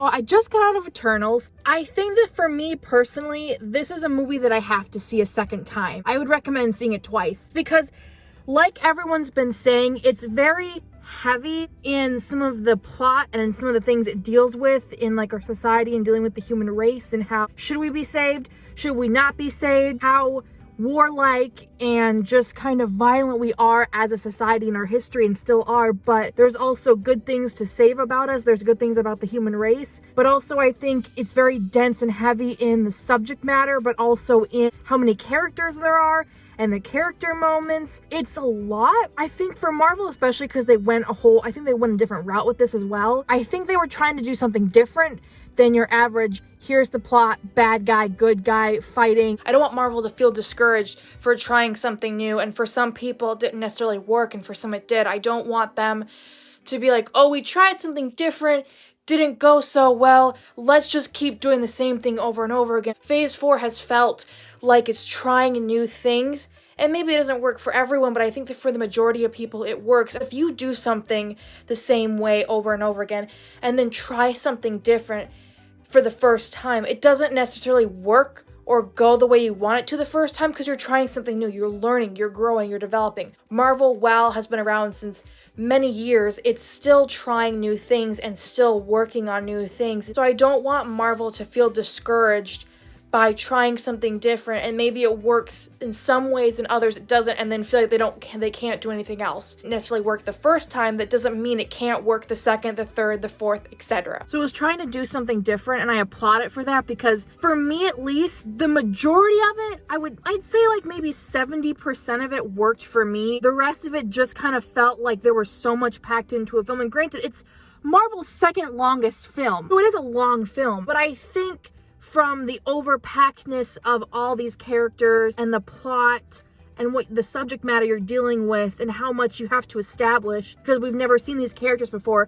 Well, I just got out of Eternals. I think that for me personally, this is a movie that I have to see a second time. I would recommend seeing it twice because, like everyone's been saying, it's very heavy in some of the plot and in some of the things it deals with in like our society and dealing with the human race and how should we be saved? Should we not be saved? How warlike and just kind of violent we are as a society in our history and still are, but there's also good things to save about us. There's good things about the human race, but also I think it's very dense and heavy in the subject matter, but also in how many characters there are and the character moments. It's a lot. I think for Marvel, especially because they went I think they went a different route with this as well. I think they were trying to do something different than your average, here's the plot, bad guy, good guy, fighting. I don't want Marvel to feel discouraged for trying something new, and for some people it didn't necessarily work, and for some it did. I don't want them to be like, oh, we tried something different, didn't go so well, let's just keep doing the same thing over and over again. Phase 4 has felt like it's trying new things, and maybe it doesn't work for everyone, but I think that for the majority of people it works. If you do something the same way over and over again, and then try something different for the first time, it doesn't necessarily work or go the way you want it to the first time because you're trying something new, you're learning, you're growing, you're developing. Marvel, while has been around since many years, it's still trying new things and still working on new things. So I don't want Marvel to feel discouraged by trying something different, and maybe it works in some ways and others it doesn't, and then feel like they can't do anything else. It necessarily work the first time, that doesn't mean it can't work the second, the third, the fourth, etc. So it was trying to do something different, and I applaud it for that, because for me at least, the majority of it, I'd say like maybe 70% of it worked for me. The rest of it just kind of felt like there was so much packed into a film, and granted, it's Marvel's second longest film, so it is a long film, but I think from the overpackedness of all these characters and the plot and what the subject matter you're dealing with and how much you have to establish because we've never seen these characters before,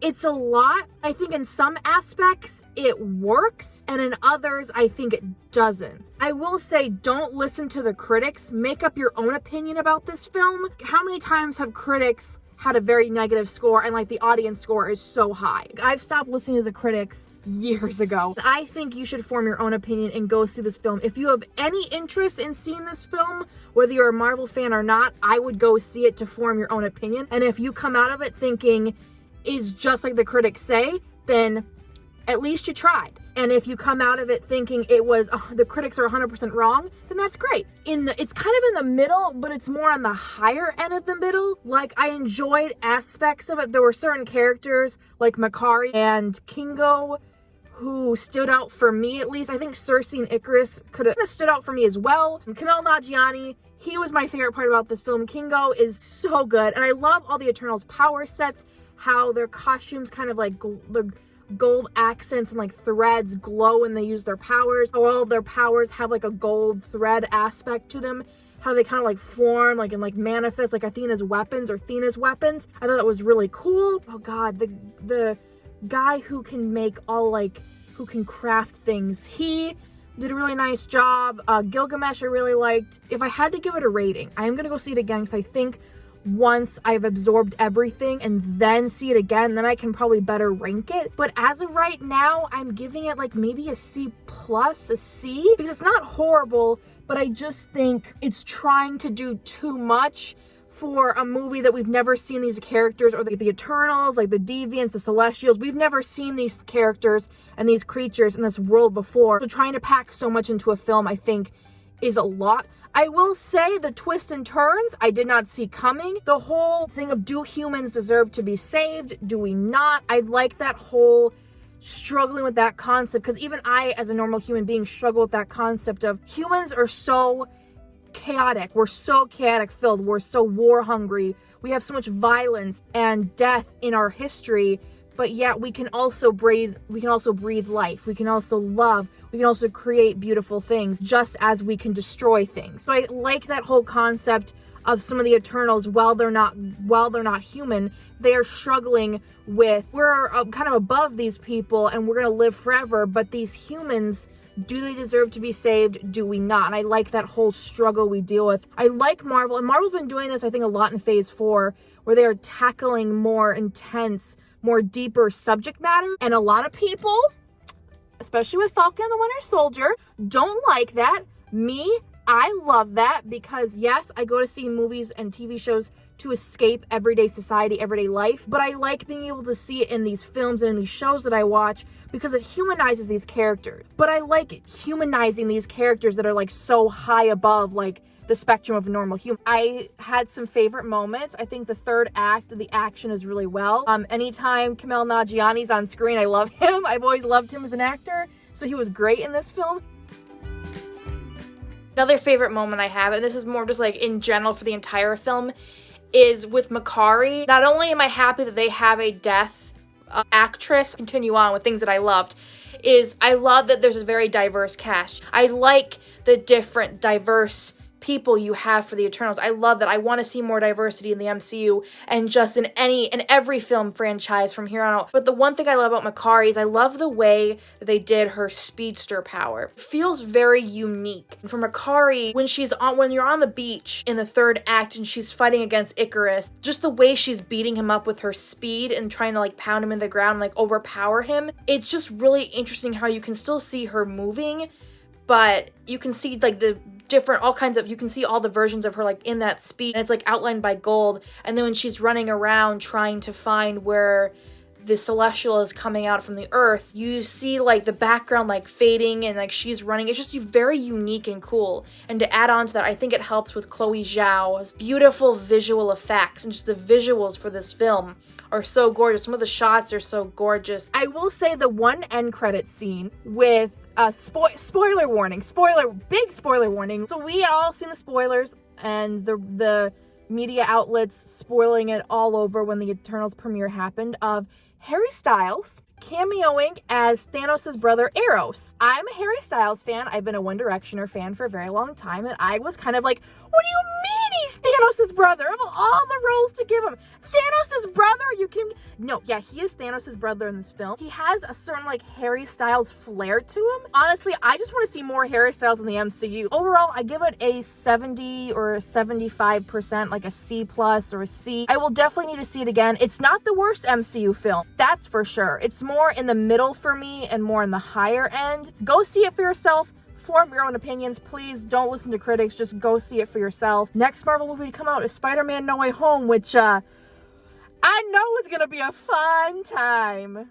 it's a lot. I think in some aspects it works, and in others I think it doesn't. I will say, don't listen to the critics. Make up your own opinion about this film. How many times have critics had a very negative score and like the audience score is so high? I've stopped listening to the critics years ago. I think you should form your own opinion and go see this film. If you have any interest in seeing this film, whether you're a Marvel fan or not, I would go see it to form your own opinion. And if you come out of it thinking it's just like the critics say, then at least you tried. And if you come out of it thinking it was, oh, the critics are 100% wrong, then that's great. It's kind of in the middle, but it's more on the higher end of the middle. Like, I enjoyed aspects of it. There were certain characters like Makari and Kingo who stood out for me, at least. I think Cersei and Icarus could have stood out for me as well. And Kumail Nanjiani, he was my favorite part about this film. Kingo is so good, and I love all the Eternals power sets, how their costumes kind of like the gold accents and like threads glow when they use their powers, how all of their powers have like a gold thread aspect to them, how they kind of like form like and like manifest like Athena's weapons. I thought that was really cool. Oh god, the guy who can make who can craft things, he did a really nice job. Gilgamesh I really liked. If I had to give it a rating, I am gonna go see it again because I think once I've absorbed everything and then see it again, then I can probably better rank it. But as of right now, I'm giving it like maybe a C+, a C, because it's not horrible, but I just think it's trying to do too much for a movie that we've never seen these characters, or the Eternals, like the Deviants, the Celestials. We've never seen these characters and these creatures in this world before. So trying to pack so much into a film, I think, is a lot. I will say the twists and turns I did not see coming. The whole thing of, do humans deserve to be saved? Do we not? I like that whole struggling with that concept, because even I, as a normal human being, struggle with that concept of humans are so chaotic. We're so chaotic filled. We're so war hungry. We have so much violence and death in our history, but yet we can also breathe life. We can also love. We can also create beautiful things, just as we can destroy things. So I like that whole concept of some of the Eternals, while they're not human, they are struggling with, we're kind of above these people and we're going to live forever, but these humans, do they deserve to be saved? Do we not? And I like that whole struggle we deal with. I like Marvel, and Marvel's been doing this, I think, a lot in Phase 4, where they are tackling more intense, more deeper subject matter. And a lot of people, especially with Falcon and the Winter Soldier, don't like that. Me, I love that because yes, I go to see movies and TV shows to escape everyday society, everyday life, but I like being able to see it in these films and in these shows that I watch because it humanizes these characters. But I like humanizing these characters that are like so high above like the spectrum of normal human. I had some favorite moments. I think the third act, the action is really well. Anytime Kumail Nanjiani's on screen, I love him. I've always loved him as an actor, so he was great in this film. Another favorite moment I have, and this is more just like in general for the entire film, is with Makari. Not only am I happy that they have a deaf actress continue on with things that I loved, is I love that there's a very diverse cast. I like the different diverse people you have for the Eternals. I love that. I want to see more diversity in the MCU and just in every film franchise from here on out. But the one thing I love about Makari is I love the way that they did her speedster power. It feels very unique. For Makari, when you're on the beach in the third act and she's fighting against Icarus, just the way she's beating him up with her speed and trying to like pound him in the ground and like overpower him, it's just really interesting how you can still see her moving, but you can see like you can see all the versions of her like in that speed, and it's like outlined by gold. And then when she's running around trying to find where the celestial is coming out from the earth, you see like the background like fading and like she's running. It's just very unique and cool. And to add on to that, I think it helps with Chloe Zhao's beautiful visual effects, and just the visuals for this film are so gorgeous. Some of the shots are so gorgeous. I will say the one end credit scene with spoiler warning, big spoiler warning. So we all seen the spoilers and the media outlets spoiling it all over when the Eternals premiere happened of Harry Styles cameoing as Thanos' brother Eros. I'm a Harry Styles fan. I've been a One Directioner fan for a very long time, and I was kind of like, what do you mean he's Thanos' brother? Of all the roles to give him, Thanos' brother? He is Thanos' brother in this film. He has a certain like Harry Styles flair to him. Honestly, I just want to see more Harry Styles in the MCU. Overall, I give it a 70 or 75%, like a C+ or a C. I will definitely need to see it again. It's not the worst MCU film, that's for sure. It's more in the middle for me and more in the higher end. Go see it for yourself. Form your own opinions. Please don't listen to critics. Just go see it for yourself. Next Marvel movie to come out is Spider-Man No Way Home, which I know is gonna be a fun time.